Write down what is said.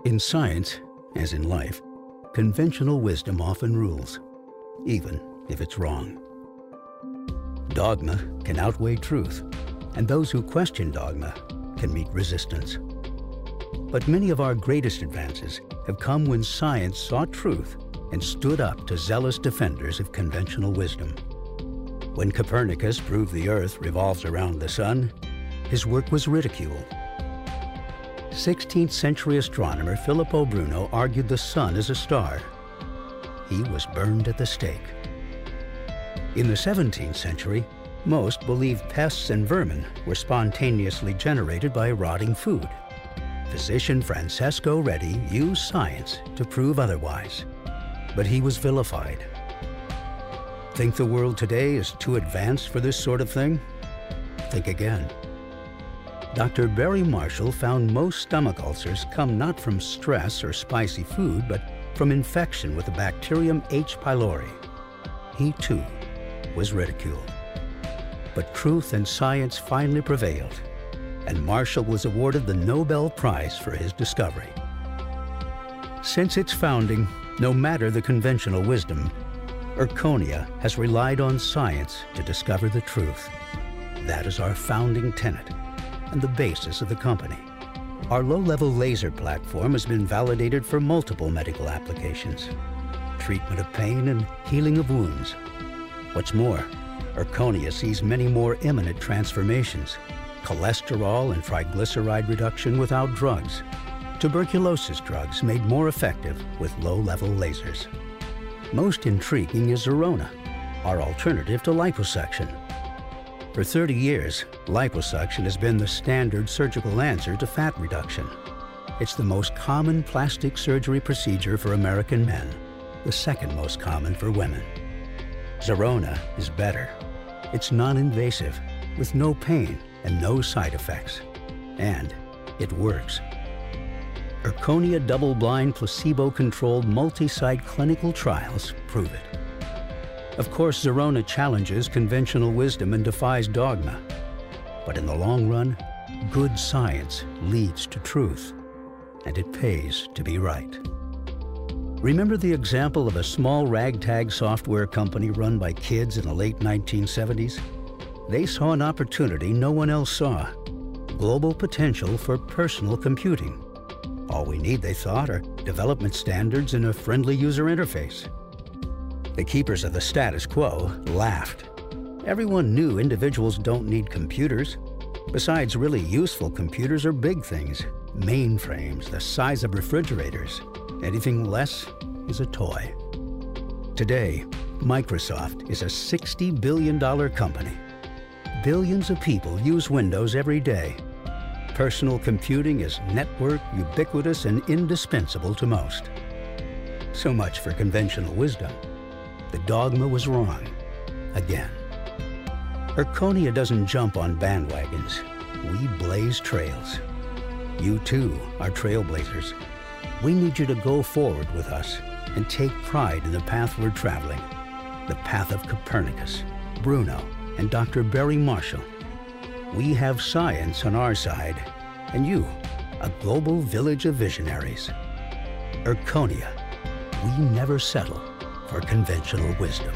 In science, as in life, conventional wisdom often rules, even if it's wrong. Dogma can outweigh truth, and those who question dogma can meet resistance. But many of our greatest advances have come when science sought truth and stood up to zealous defenders of conventional wisdom. When Copernicus proved the Earth revolves around the sun, his work was ridiculed. 16th century astronomer Filippo Bruno argued the sun is a star. He was burned at the stake. In the 17th century, most believed pests and vermin were spontaneously generated by rotting food. Physician Francesco Redi used science to prove otherwise, but he was vilified. Think the world today is too advanced for this sort of thing? Think again. Dr. Barry Marshall found most stomach ulcers come not from stress or spicy food, but from infection with the bacterium H. pylori. He, too, was ridiculed. But truth and science finally prevailed, and Marshall was awarded the Nobel Prize for his discovery. Since its founding, no matter the conventional wisdom, Erchonia has relied on science to discover the truth. That is our founding tenet and the basis of the company. Our low-level laser platform has been validated for multiple medical applications, treatment of pain and healing of wounds. What's more, Erchonia sees many more imminent transformations: cholesterol and triglyceride reduction without drugs, tuberculosis drugs made more effective with low-level lasers. Most intriguing is Zerona, our alternative to liposuction. For 30 years, liposuction has been the standard surgical answer to fat reduction. It's the most common plastic surgery procedure for American men, the second most common for women. Zerona is better. It's non-invasive, with no pain and no side effects. And it works. Erchonia double-blind, placebo-controlled, multi-site clinical trials prove it. Of course, Zerona challenges conventional wisdom and defies dogma. But in the long run, good science leads to truth, and it pays to be right. Remember the example of a small ragtag software company run by kids in the late 1970s? They saw an opportunity no one else saw: global potential for personal computing. All we need, they thought, are development standards and a friendly user interface. The keepers of the status quo laughed. Everyone knew individuals don't need computers. Besides, really useful computers are big things, mainframes the size of refrigerators. Anything less is a toy. Today, Microsoft is a $60 billion company. Billions of people use Windows every day. Personal computing is networked, ubiquitous, and indispensable to most. So much for conventional wisdom. The dogma was wrong, again. Erchonia doesn't jump on bandwagons. We blaze trails. You too are trailblazers. We need you to go forward with us and take pride in the path we're traveling, the path of Copernicus, Bruno, and Dr. Barry Marshall. We have science on our side, and you, a global village of visionaries. Erchonia, we never settle for conventional wisdom.